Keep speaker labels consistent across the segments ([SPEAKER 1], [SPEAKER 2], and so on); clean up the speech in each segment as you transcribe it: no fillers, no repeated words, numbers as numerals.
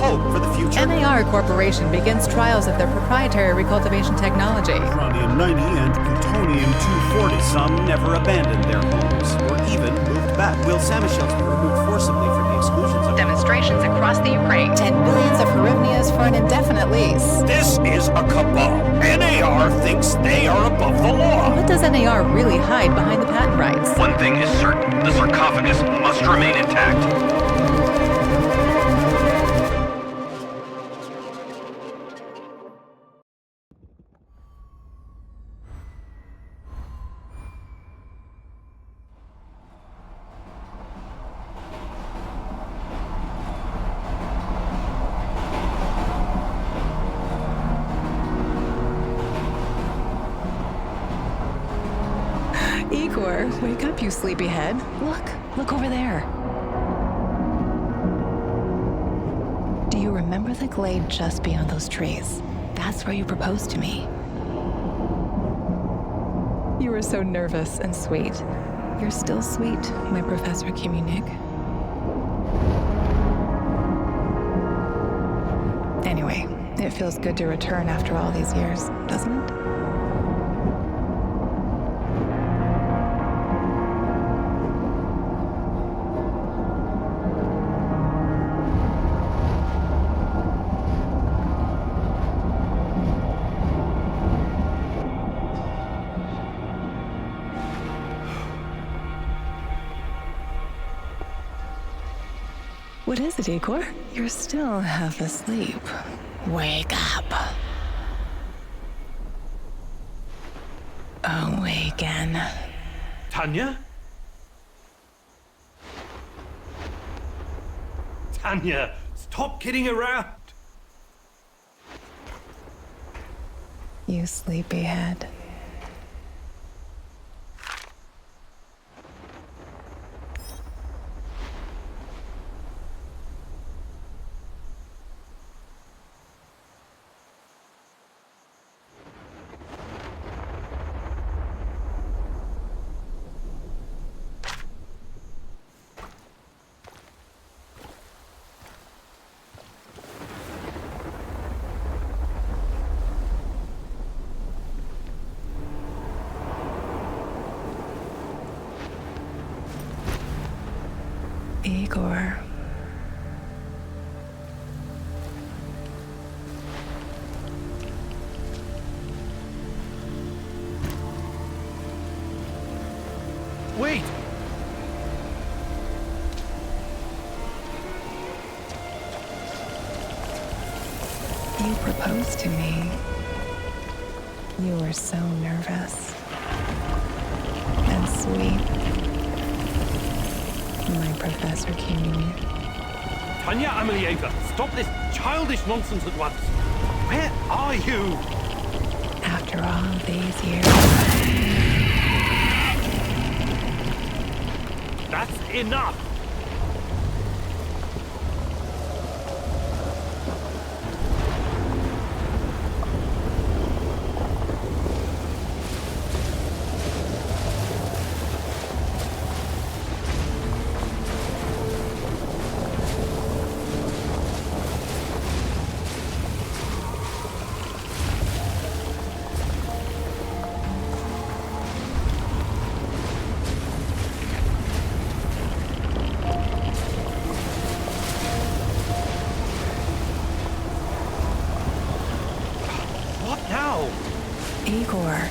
[SPEAKER 1] hope for the future.
[SPEAKER 2] NAR Corporation begins trials of their proprietary recultivation technology.
[SPEAKER 1] Uranium-90 and plutonium-240. Some never abandoned their homes or even moved back. Will Samoshells be removed forcibly from the exclusions of
[SPEAKER 2] Demonstrations across the Ukraine. 10 billions of hryvnias for an indefinite lease.
[SPEAKER 1] This is a cabal. NAR thinks they are above the law.
[SPEAKER 2] What does NAR really hide behind the patent rights?
[SPEAKER 3] One thing is certain, the sarcophagus must remain intact.
[SPEAKER 2] Igor, wake up, you sleepyhead. Look over there. Do you remember the glade just beyond those trees? That's where you proposed to me. You were so nervous and sweet. You're still sweet, my Professor Communic. Anyway, it feels good to return after all these years, doesn't it? What is it, Igor? You're still half asleep. Wake up. Awaken.
[SPEAKER 3] Tanya? Tanya, stop kidding around.
[SPEAKER 2] You sleepyhead. Igor.
[SPEAKER 3] Wait!
[SPEAKER 2] You proposed to me. You were so nervous and sweet. My Professor Communic.
[SPEAKER 3] Tanya Amelieva, stop this childish nonsense at once. Where are you?
[SPEAKER 2] After all these years.
[SPEAKER 3] That's enough!
[SPEAKER 2] Igor.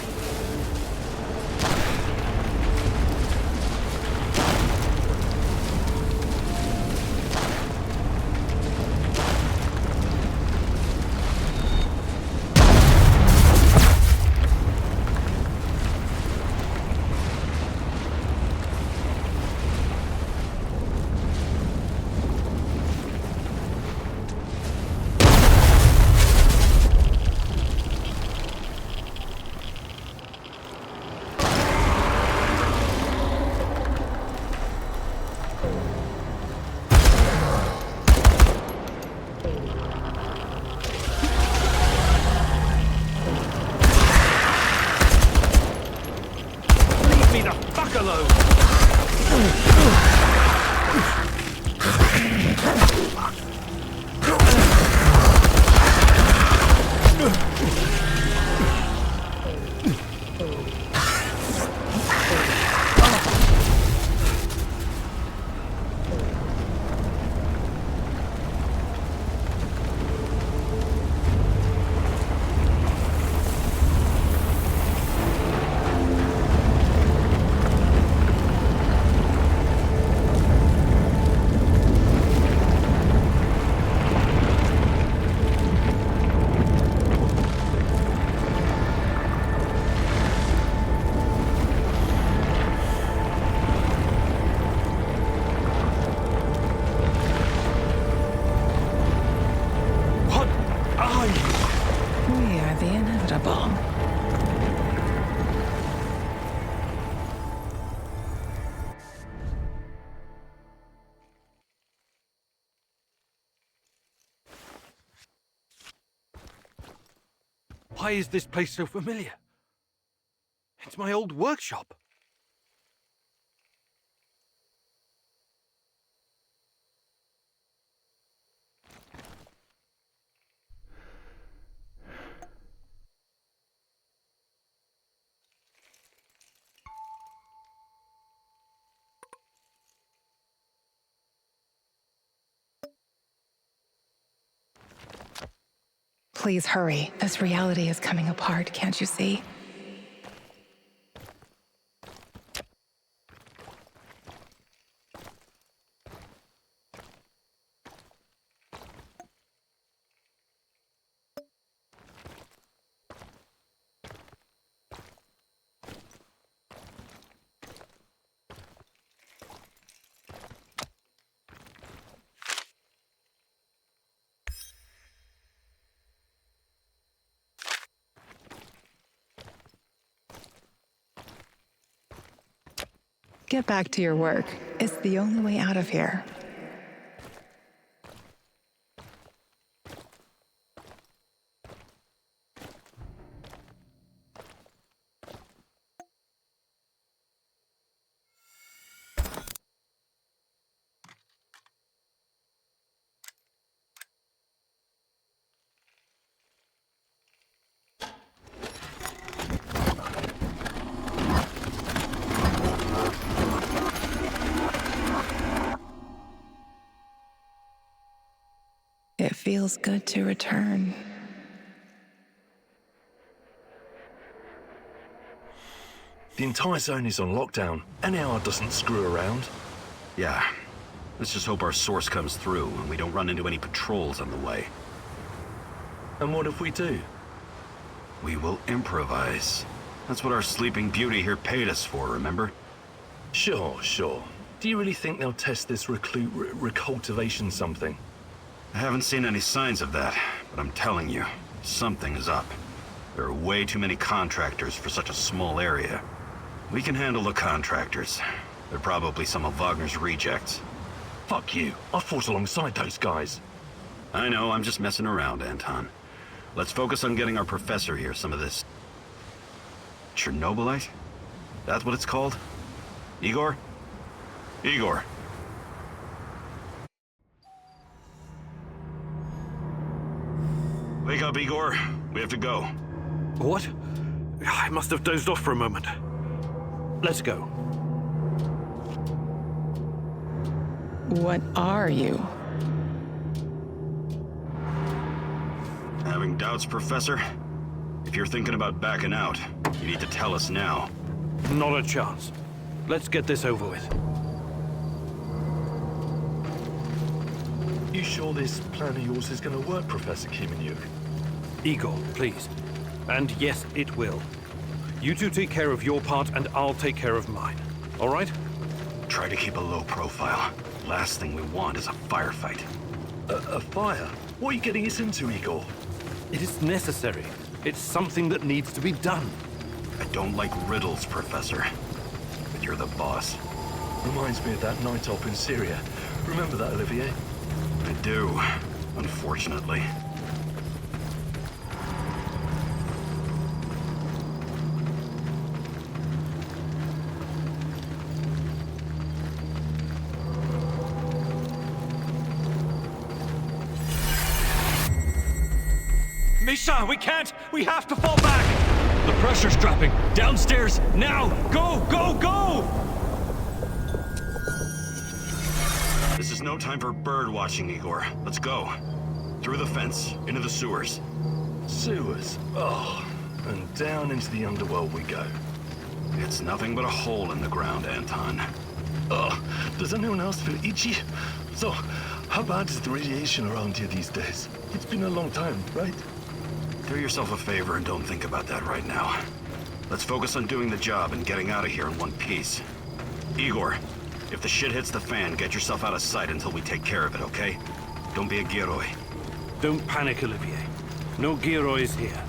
[SPEAKER 2] a bomb.
[SPEAKER 3] Why is this place so familiar? It's my old workshop.
[SPEAKER 2] Please hurry. This reality is coming apart, can't you see? Get back to your work. It's the only way out of here. It feels good to return.
[SPEAKER 4] The entire zone is on lockdown. NAR doesn't screw around.
[SPEAKER 1] Yeah. Let's just hope our source comes through and we don't run into any patrols on the way.
[SPEAKER 4] And what if we do?
[SPEAKER 1] We will improvise. That's what our Sleeping Beauty here paid us for, remember?
[SPEAKER 4] Sure. Do you really think they'll test this recultivation something?
[SPEAKER 1] I haven't seen any signs of that, but I'm telling you, something is up. There are way too many contractors for such a small area. We can handle the contractors. They're probably some of Wagner's rejects.
[SPEAKER 4] Fuck you. I fought alongside those guys.
[SPEAKER 1] I know, I'm just messing around, Anton. Let's focus on getting our professor here some of this... Chernobylite? That's what it's called? Igor? Igor. Wake up, Igor. We have to go.
[SPEAKER 3] What? I must have dozed off for a moment. Let's go.
[SPEAKER 2] What are you?
[SPEAKER 1] Having doubts, Professor? If you're thinking about backing out, you need to tell us now.
[SPEAKER 3] Not a chance. Let's get this over with.
[SPEAKER 4] You sure this plan of yours is going to work, Professor Kimenyuk?
[SPEAKER 3] Igor, please. And yes, it will. You two take care of your part and I'll take care of mine. All right?
[SPEAKER 1] Try to keep a low profile. Last thing we want is a firefight.
[SPEAKER 4] A fire? What are you getting us into, Igor?
[SPEAKER 3] It is necessary. It's something that needs to be done.
[SPEAKER 1] I don't like riddles, Professor. But you're the boss.
[SPEAKER 4] Reminds me of that night op in Syria. Remember that, Olivier?
[SPEAKER 1] I do, unfortunately.
[SPEAKER 3] Misha, we can't! We have to fall back! The pressure's dropping. Downstairs, now! Go, go, go!
[SPEAKER 1] This is no time for bird watching, Igor. Let's go. Through the fence, into the sewers.
[SPEAKER 4] Sewers? Oh, and down into the underworld we go.
[SPEAKER 1] It's nothing but a hole in the ground, Anton.
[SPEAKER 4] Oh, does anyone else feel itchy? So, how bad is the radiation around here these days? It's been a long time, right?
[SPEAKER 1] Do yourself a favor and don't think about that right now. Let's focus on doing the job and getting out of here in one piece. Igor, if the shit hits the fan, get yourself out of sight until we take care of it, okay? Don't be a Gieroi.
[SPEAKER 3] Don't panic, Olivier. No Giroids here.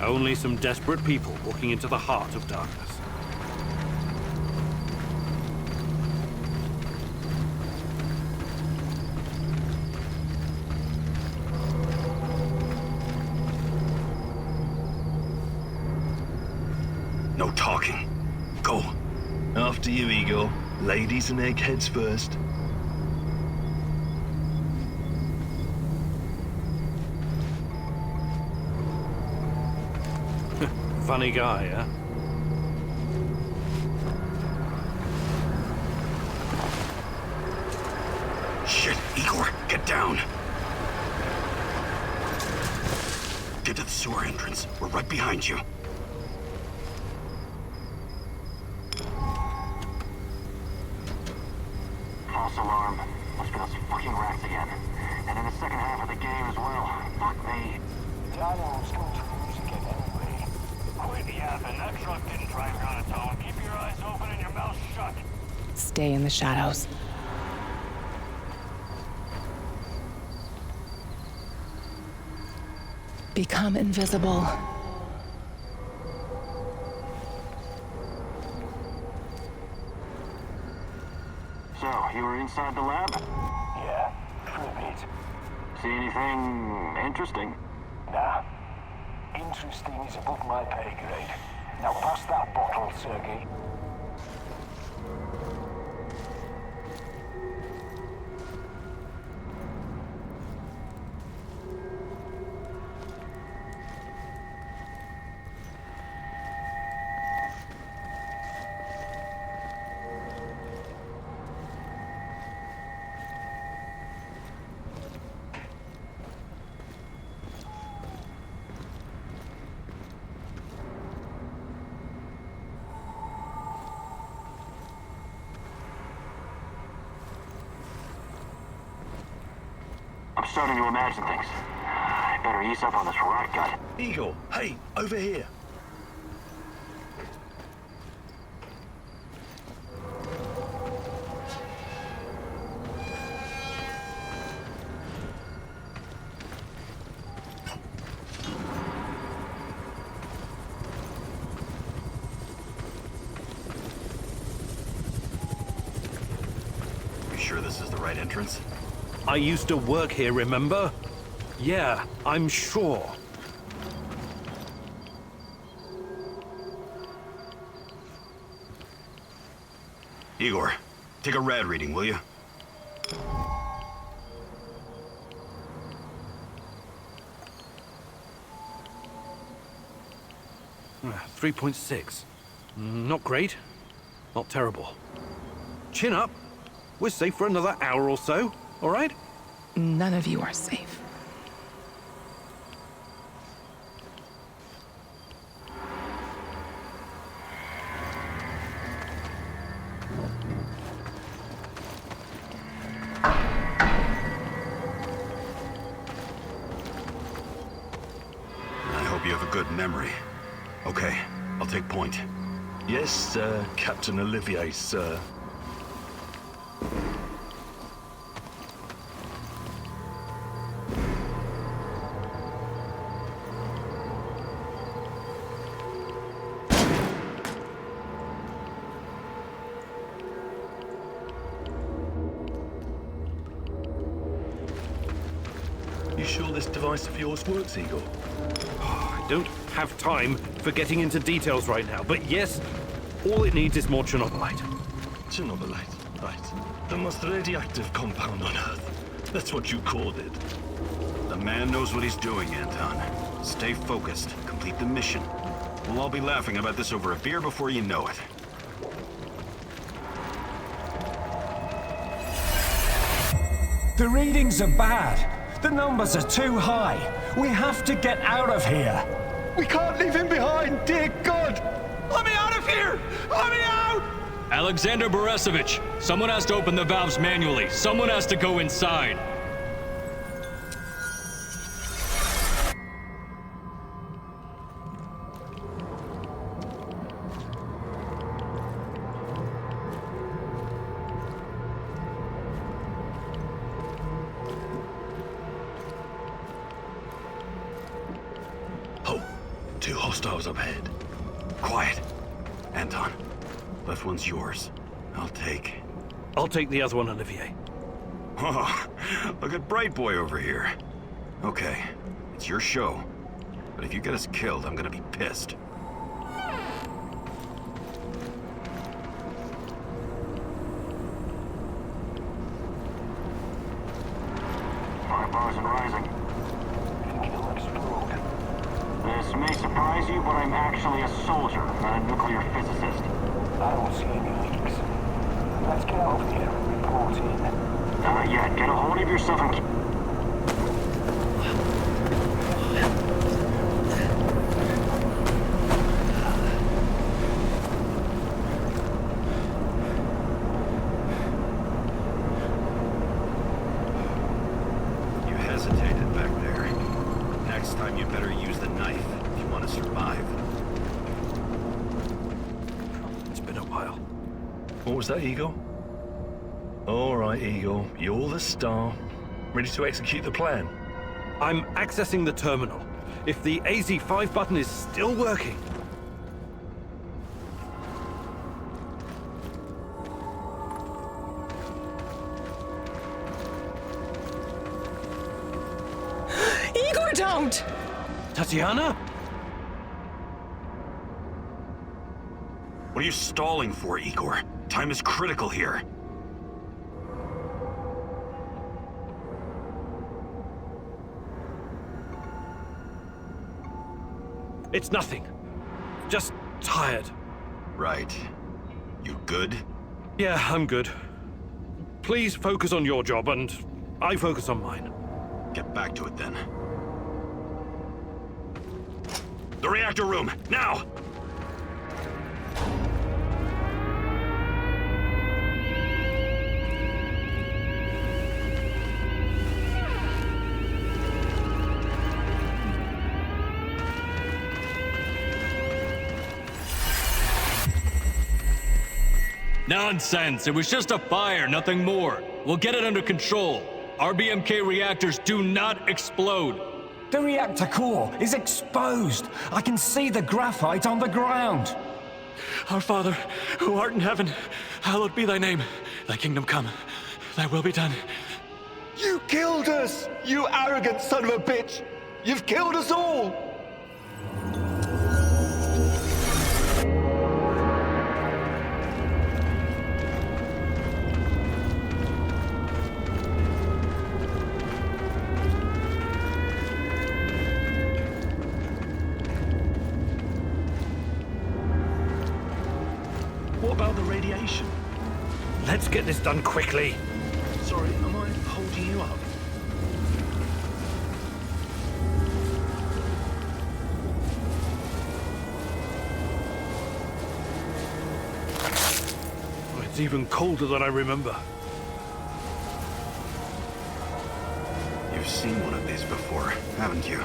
[SPEAKER 3] Only some desperate people walking into the heart of darkness.
[SPEAKER 1] No talking. Go.
[SPEAKER 4] After you, Eagle. Ladies and eggheads first.
[SPEAKER 3] Funny guy, huh?
[SPEAKER 1] Shit, Igor, get down. Get to the sewer entrance. We're right behind you.
[SPEAKER 5] False alarm. Must be those fucking rats again. And in the second half of the game as well. Fuck me.
[SPEAKER 6] Daniel's going to lose again anyway.
[SPEAKER 5] Quit yapping. That truck didn't drive here on its own. Keep your eyes open and your mouth shut.
[SPEAKER 2] Stay in the shadows. Become invisible.
[SPEAKER 5] So, you were inside the lab?
[SPEAKER 6] Yeah, for a bit.
[SPEAKER 5] See anything interesting?
[SPEAKER 6] Nah. Interesting is above my pay grade. Now pass that bottle, Sergey.
[SPEAKER 5] I'm starting to imagine things. I better ease up on this rat gut.
[SPEAKER 4] Eagle, hey, over here.
[SPEAKER 1] You sure this is the right entrance?
[SPEAKER 3] I used to work here, remember? Yeah, I'm sure.
[SPEAKER 1] Igor, take a rad reading, will you?
[SPEAKER 3] Uh, 3.6. Not great. Not terrible. Chin up. We're safe for another hour or so, all right?
[SPEAKER 2] None of you are safe.
[SPEAKER 1] I hope you have a good memory. Okay, I'll take point.
[SPEAKER 4] Yes, sir, Captain Olivier, sir. You sure this device of yours works, Eagle?
[SPEAKER 3] I don't have time for getting into details right now, but yes, all it needs is more Chernobylite.
[SPEAKER 4] Chernobylite, right. The most radioactive compound on Earth. That's what you called it.
[SPEAKER 1] The man knows what he's doing, Anton. Stay focused. Complete the mission. We'll all be laughing about this over a beer before you know it.
[SPEAKER 7] The readings are bad. The numbers are too high. We have to get out of here.
[SPEAKER 4] We can't leave him behind, dear God!
[SPEAKER 7] Let me out of here! Let me out!
[SPEAKER 8] Alexander Borisovich, someone has to open the valves manually. Someone has to go inside.
[SPEAKER 4] Oh, too hostiles up ahead.
[SPEAKER 1] Quiet. Anton, left one's yours. I'll take
[SPEAKER 3] the other one, Olivier.
[SPEAKER 1] Oh, look at Bright Boy over here. Okay, it's your show. But if you get us killed, I'm gonna be pissed.
[SPEAKER 5] 5 bars and rising. Kill explode. This may surprise you, but I'm actually a soldier, not a nuclear physicist.
[SPEAKER 6] I don't see any leaks. Let's get out of here and report in.
[SPEAKER 5] Not yet. Get a hold of yourself and keep...
[SPEAKER 1] You hesitated back there. Next time you better use the knife if you want to survive.
[SPEAKER 3] It's been a while.
[SPEAKER 4] What was that, Eagle? All right, Eagle. You're the star. Ready to execute the plan?
[SPEAKER 3] I'm accessing the terminal. If the AZ5 button is still working...
[SPEAKER 2] Igor, don't!
[SPEAKER 3] Tatiana?
[SPEAKER 1] What are you stalling for, Igor? Time is critical here.
[SPEAKER 3] It's nothing. Just tired.
[SPEAKER 1] Right. You good?
[SPEAKER 3] Yeah, I'm good. Please focus on your job, and I focus on mine.
[SPEAKER 1] Get back to it then. The reactor room, now!
[SPEAKER 8] Nonsense! It was just a fire, nothing more. We'll get it under control. RBMK reactors do not explode.
[SPEAKER 7] The reactor core is exposed. I can see the graphite on the ground.
[SPEAKER 9] Our Father, who art in heaven, hallowed be thy name. Thy kingdom come, thy will be done.
[SPEAKER 10] You killed us, you arrogant son of a bitch! You've killed us all!
[SPEAKER 4] What about the radiation?
[SPEAKER 3] Let's get this done quickly.
[SPEAKER 4] Sorry, am I holding you up?
[SPEAKER 3] Oh, it's even colder than I remember.
[SPEAKER 1] You've seen one of these before, haven't you?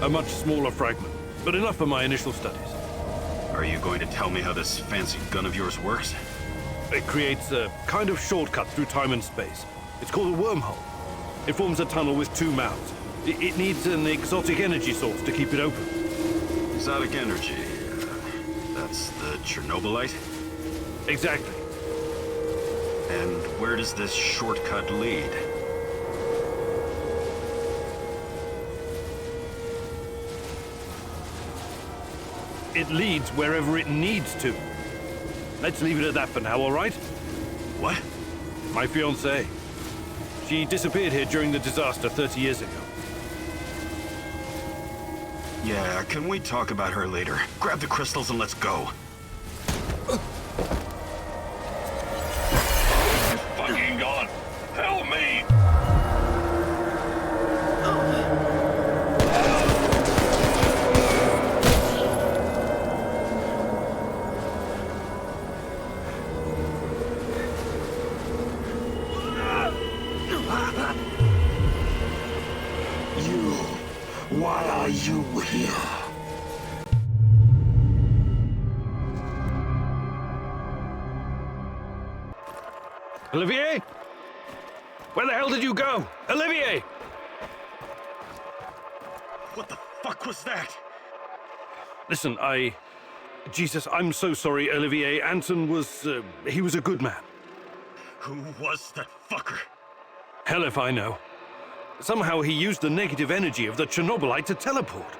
[SPEAKER 3] A much smaller fragment, but enough for my initial studies.
[SPEAKER 1] Are you going to tell me how this fancy gun of yours works?
[SPEAKER 3] It creates a kind of shortcut through time and space. It's called a wormhole. It forms a tunnel with 2 mouths. It needs an exotic energy source to keep it open.
[SPEAKER 1] Exotic energy. That's the Chernobylite?
[SPEAKER 3] Exactly.
[SPEAKER 1] And where does this shortcut lead?
[SPEAKER 3] It leads wherever it needs to. Let's leave it at that for now, all right?
[SPEAKER 1] What?
[SPEAKER 3] My fiancée. She disappeared here during the disaster 30 years ago.
[SPEAKER 1] Yeah, can we talk about her later? Grab the crystals and let's go.
[SPEAKER 4] Fucking God! Help me!
[SPEAKER 10] Why are you here?
[SPEAKER 3] Olivier? Where the hell did you go? Olivier!
[SPEAKER 1] What the fuck was that?
[SPEAKER 3] Listen, Jesus, I'm so sorry, Olivier. Anton was, he was a good man.
[SPEAKER 1] Who was that fucker?
[SPEAKER 3] Hell if I know. Somehow he used the negative energy of the Chernobylite to teleport.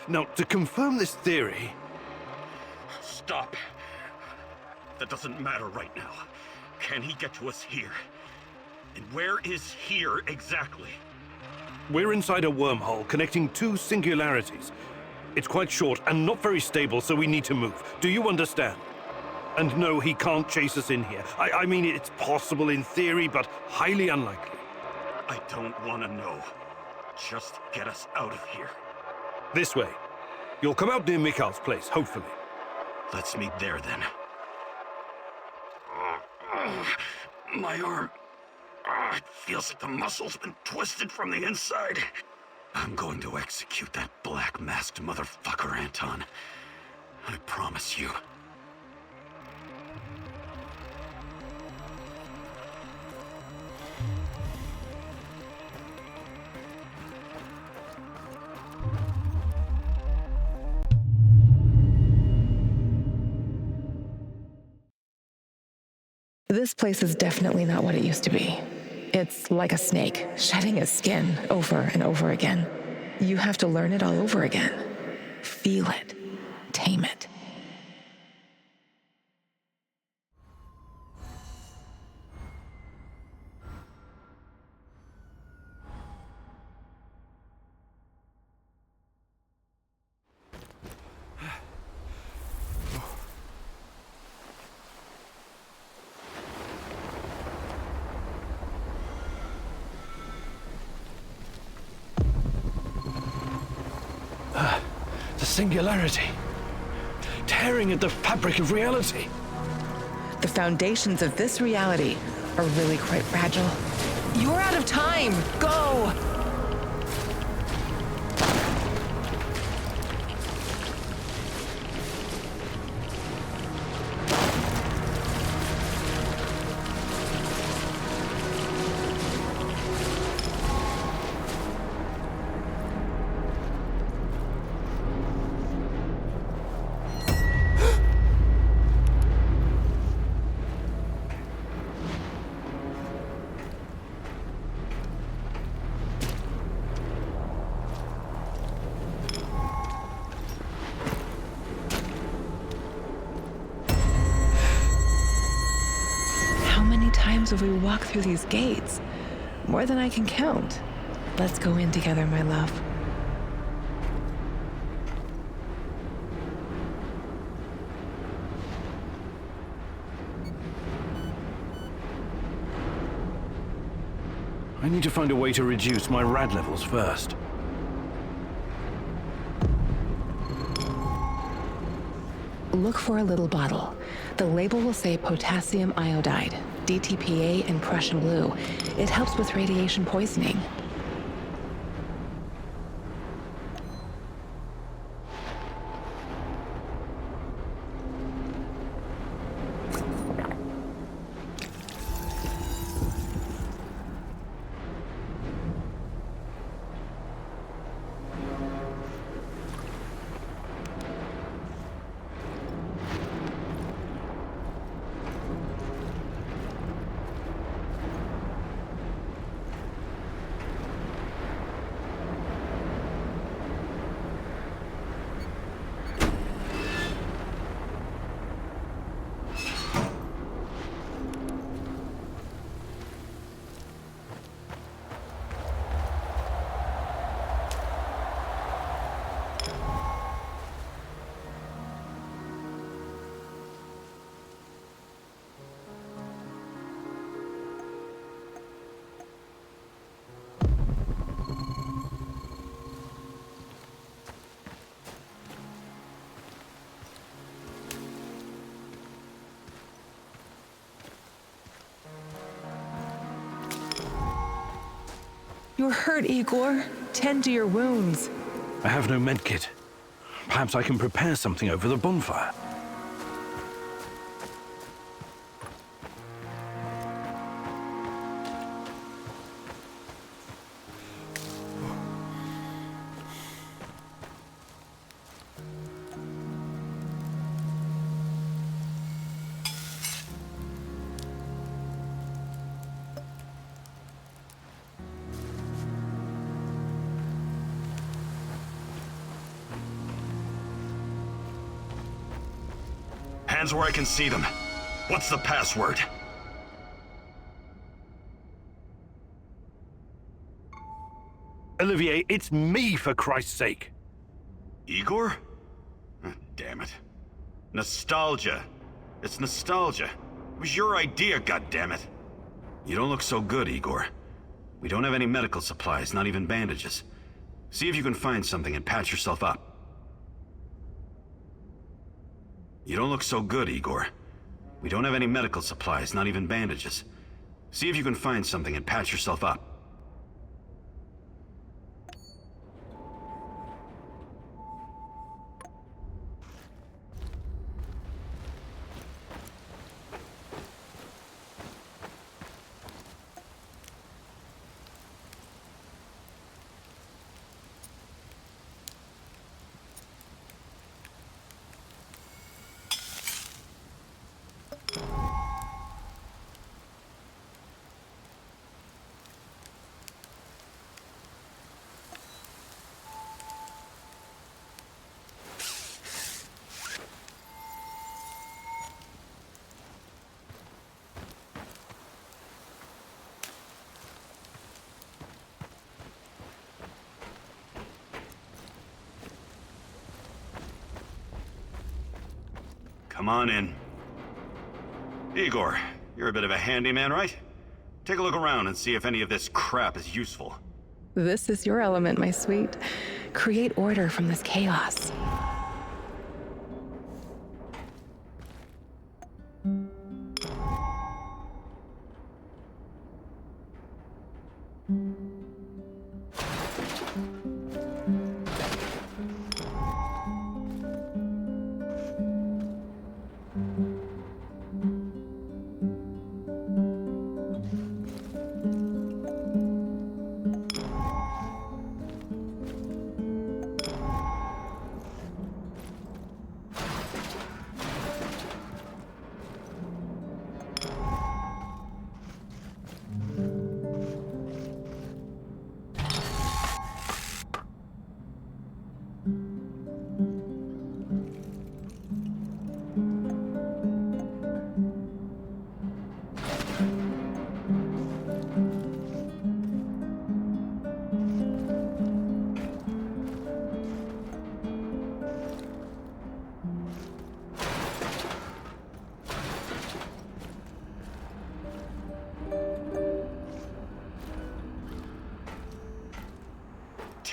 [SPEAKER 3] Now, to confirm this theory...
[SPEAKER 1] Stop. That doesn't matter right now. Can he get to us here? And where is here exactly?
[SPEAKER 3] We're inside a wormhole connecting two singularities. It's quite short and not very stable, so we need to move. Do you understand? And no, he can't chase us in here. I mean, it's possible in theory, but highly unlikely.
[SPEAKER 1] I don't want to know. Just get us out of here.
[SPEAKER 3] This way. You'll come out near Mikhail's place, hopefully.
[SPEAKER 1] Let's meet there, then. My arm. It feels like the muscle's been twisted from the inside. I'm going to execute that black-masked motherfucker, Anton. I promise you.
[SPEAKER 2] This place is definitely not what it used to be. It's like a snake, shedding its skin over and over again. You have to learn it all over again. Feel it. Tame it.
[SPEAKER 3] The singularity. Tearing at the fabric of reality.
[SPEAKER 2] The foundations of this reality are really quite fragile. You're out of time! Go! Have we walked through these gates? More than I can count. Let's go in together, my love.
[SPEAKER 3] I need to find a way to reduce my rad levels first.
[SPEAKER 2] Look for a little bottle. The label will say potassium iodide, DTPA, and Prussian blue. It helps with radiation poisoning. You're hurt, Igor. Tend to your wounds.
[SPEAKER 3] I have no medkit. Perhaps I can prepare something over the bonfire.
[SPEAKER 1] hands where I can see them. What's the password?
[SPEAKER 3] Olivier, it's me, for Christ's sake.
[SPEAKER 1] Igor? Damn it. Nostalgia. It's nostalgia. It was your idea, goddammit. You don't look so good, Igor. We don't have any medical supplies, not even bandages. See if you can find something and patch yourself up. You don't look so good, Igor. We don't have any medical supplies, not even bandages. See if you can find something and patch yourself up. Come on in. Igor, you're a bit of a handyman, right? Take a look around and see if any of this crap is useful.
[SPEAKER 2] This is your element, my sweet. Create order from this chaos.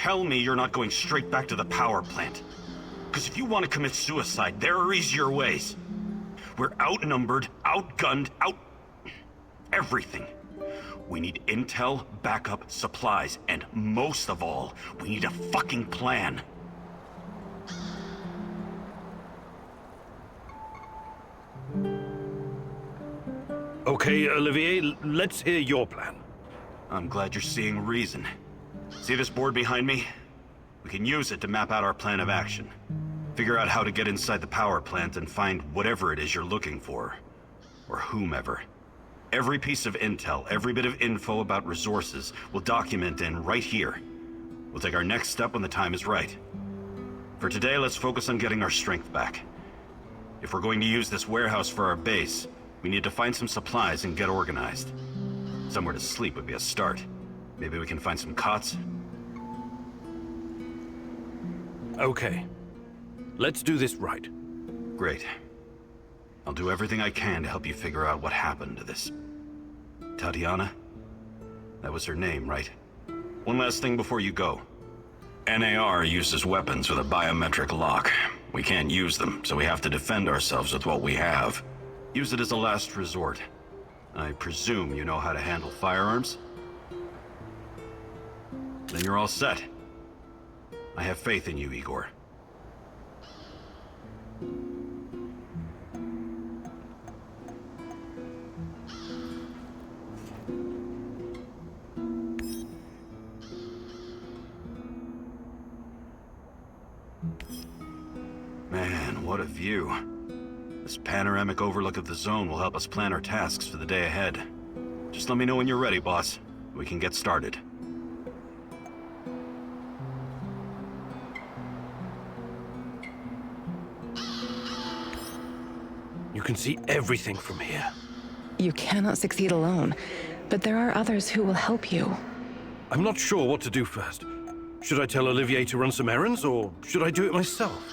[SPEAKER 1] Tell me you're not going straight back to the power plant. Because if you want to commit suicide, there are easier ways. We're outnumbered, outgunned, everything. We need intel, backup, supplies, and most of all, we need a fucking plan.
[SPEAKER 3] Okay, Olivier, let's hear your plan.
[SPEAKER 1] I'm glad you're seeing reason. See this board behind me? We can use it to map out our plan of action. Figure out how to get inside the power plant and find whatever it is you're looking for. Or whomever. Every piece of intel, every bit of info about resources, we'll document in right here. We'll take our next step when the time is right. For today, let's focus on getting our strength back. If we're going to use this warehouse for our base, we need to find some supplies and get organized. Somewhere to sleep would be a start. Maybe we can find some cots?
[SPEAKER 3] Okay. Let's do this right.
[SPEAKER 1] Great. I'll do everything I can to help you figure out what happened to this... Tatiana? That was her name, right? One last thing before you go. NAR uses weapons with a biometric lock. We can't use them, so we have to defend ourselves with what we have. Use it as a last resort. I presume you know how to handle firearms? Then you're all set. I have faith in you, Igor. Man, what a view. This panoramic overlook of the zone will help us plan our tasks for the day ahead. Just let me know when you're ready, boss. We can get started.
[SPEAKER 3] can see everything from here.
[SPEAKER 2] You cannot succeed alone, but there are others who will help you.
[SPEAKER 3] I'm not sure what to do first. Should I tell Olivier to run some errands, or should I do it myself?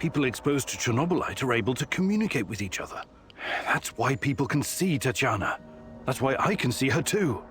[SPEAKER 3] People exposed to Chernobylite are able to communicate with each other. That's why people can see Tatiana. That's why I can see her too.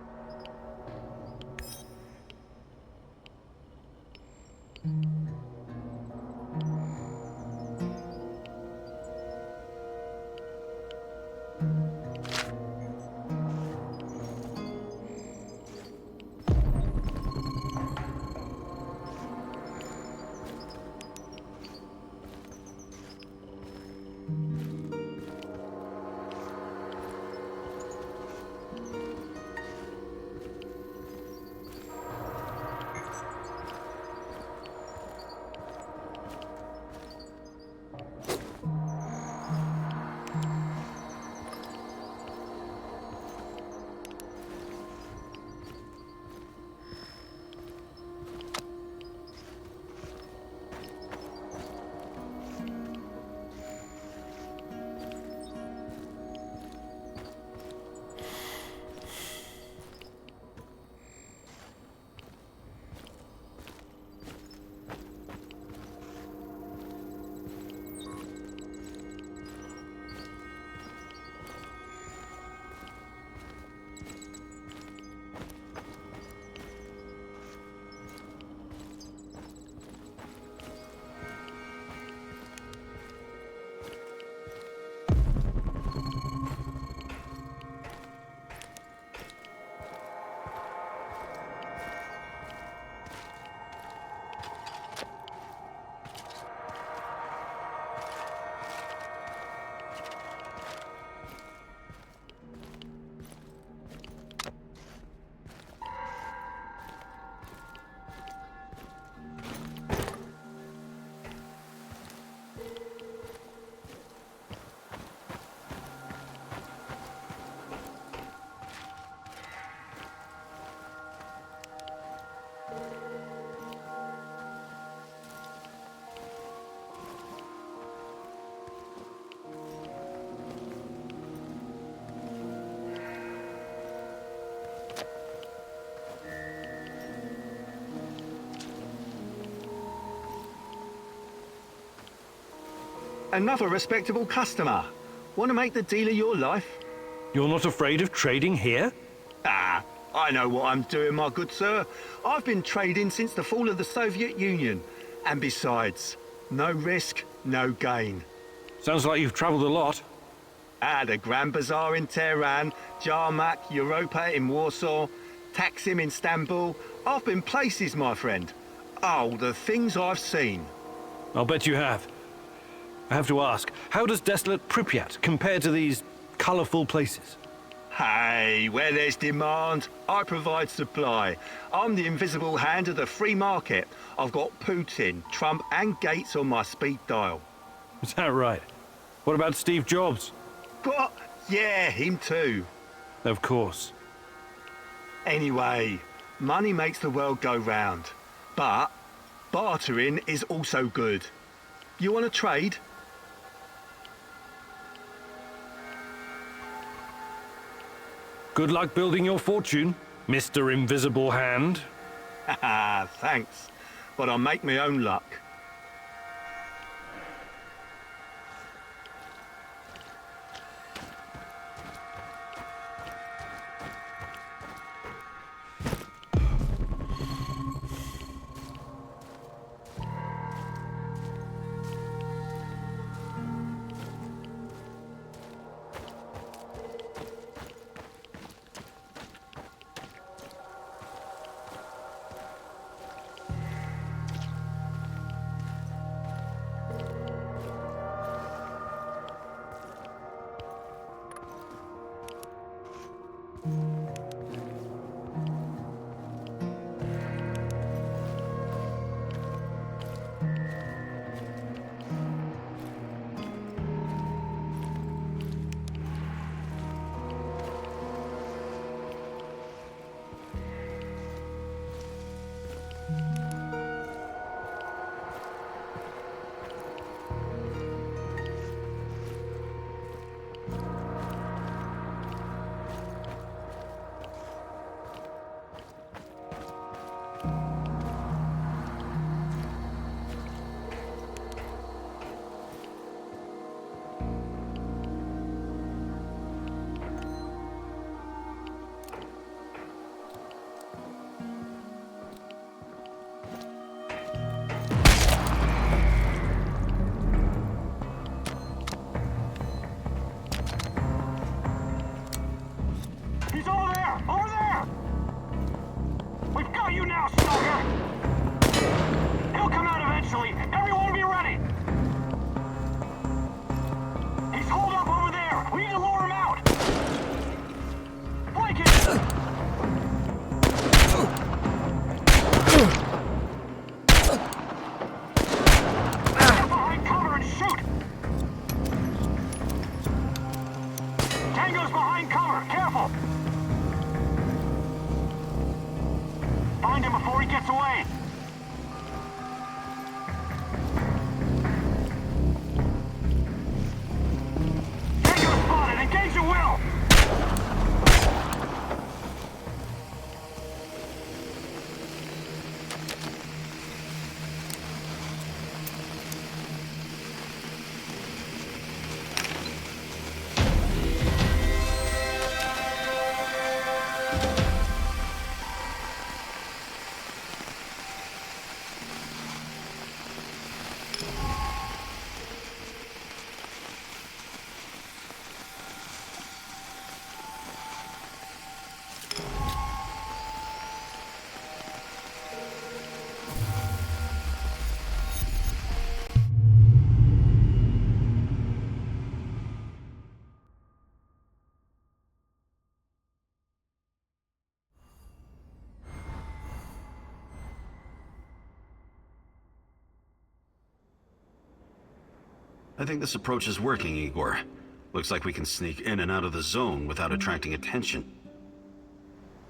[SPEAKER 10] Another respectable customer. Want to make the deal of your life?
[SPEAKER 3] You're not afraid of trading here?
[SPEAKER 10] Ah, I know what I'm doing, my good sir. I've been trading since the fall of the Soviet Union. And besides, no risk, no gain.
[SPEAKER 3] Sounds like you've traveled a lot.
[SPEAKER 10] The Grand Bazaar in Tehran, Jarmak, Europa in Warsaw, Taksim in Istanbul. I've been places, my friend. Oh, the things I've seen.
[SPEAKER 3] I'll bet you have. I have to ask, how does desolate Pripyat compare to these colourful places?
[SPEAKER 10] Hey, where there's demand, I provide supply. I'm the invisible hand of the free market. I've got Putin, Trump and Gates on my speed dial.
[SPEAKER 3] Is that right? What about Steve Jobs?
[SPEAKER 10] What? Yeah, him too.
[SPEAKER 3] Of course.
[SPEAKER 10] Anyway, money makes the world go round. But bartering is also good. You want to trade?
[SPEAKER 3] Good luck building your fortune, Mr. Invisible Hand.
[SPEAKER 10] Haha, thanks. But I'll make my own luck.
[SPEAKER 5] He's over there! Over there! We've got you now, Stalker! He'll come out eventually. Everyone be ready! He's holed up over there! We need to lure him out! Flank him! Get behind cover and shoot! Tango's behind cover! Careful! Find him before he gets away! Tango spotted! Engage at will!
[SPEAKER 1] I think this approach is working, Igor. Looks like we can sneak in and out of the zone without attracting attention.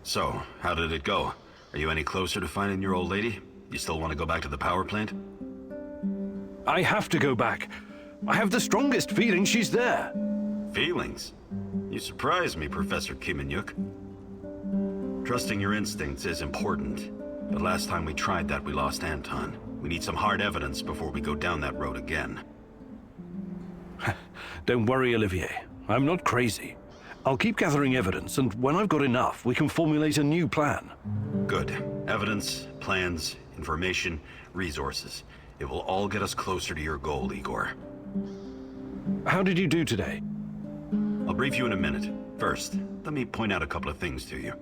[SPEAKER 1] So, how did it go? Are you any closer to finding your old lady? You still want to go back to the power plant?
[SPEAKER 3] I have to go back. I have the strongest feeling she's there.
[SPEAKER 1] Feelings? You surprise me, Professor Kimenyuk. Trusting your instincts is important, but last time we tried that, we lost Anton. We need some hard evidence before we go down that road again.
[SPEAKER 3] Don't worry, Olivier. I'm not crazy. I'll keep gathering evidence, and when I've got enough, we can formulate a new plan.
[SPEAKER 1] Good. Evidence, plans, information, resources. It will all get us closer to your goal, Igor.
[SPEAKER 3] How did you do today?
[SPEAKER 1] I'll brief you in a minute. First, let me point out a couple of things to you.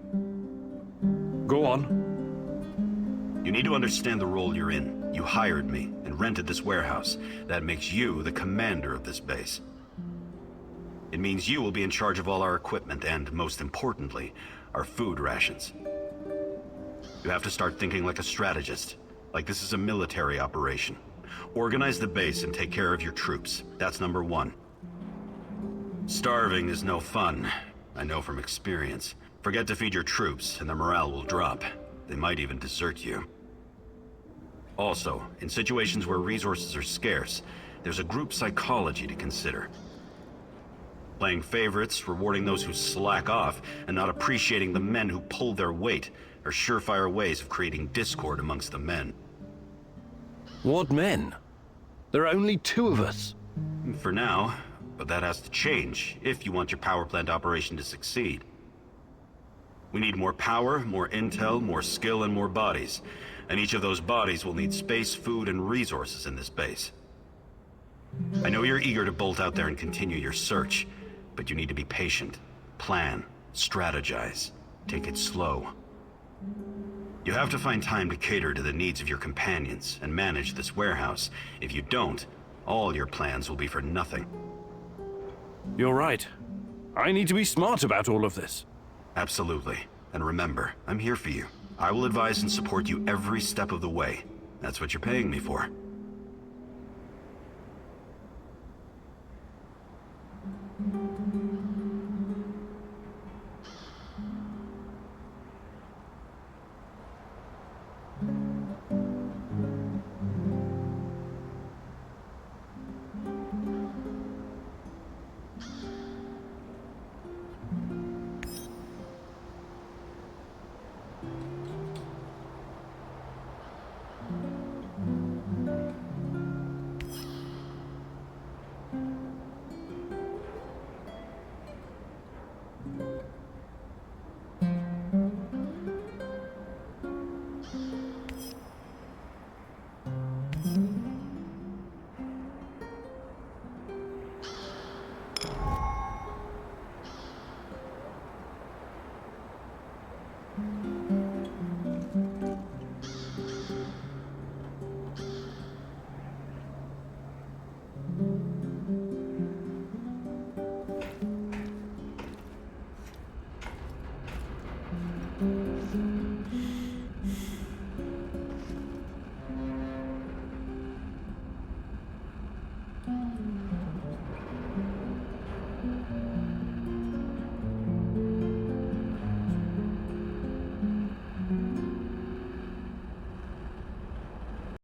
[SPEAKER 3] Go on.
[SPEAKER 1] You need to understand the role you're in. You hired me and rented this warehouse. That makes you the commander of this base. It means you will be in charge of all our equipment and, most importantly, our food rations. You have to start thinking like a strategist, like this is a military operation. Organize the base and take care of your troops. That's number one. Starving is no fun. I know from experience. Forget to feed your troops and their morale will drop. They might even desert you. Also, in situations where resources are scarce, there's a group psychology to consider. Playing favorites, rewarding those who slack off, and not appreciating the men who pull their weight are surefire ways of creating discord amongst the men.
[SPEAKER 3] What men? There are only 2 of us.
[SPEAKER 1] For now, but that has to change if you want your power plant operation to succeed. We need more power, more intel, more skill, and more bodies. And each of those bodies will need space, food, and resources in this base. I know you're eager to bolt out there and continue your search, but you need to be patient, plan, strategize, take it slow. You have to find time to cater to the needs of your companions and manage this warehouse. If you don't, all your plans will be for nothing.
[SPEAKER 3] You're right. I need to be smart about all of this.
[SPEAKER 1] Absolutely. And remember, I'm here for you. I will advise and support you every step of the way. That's what you're paying me for.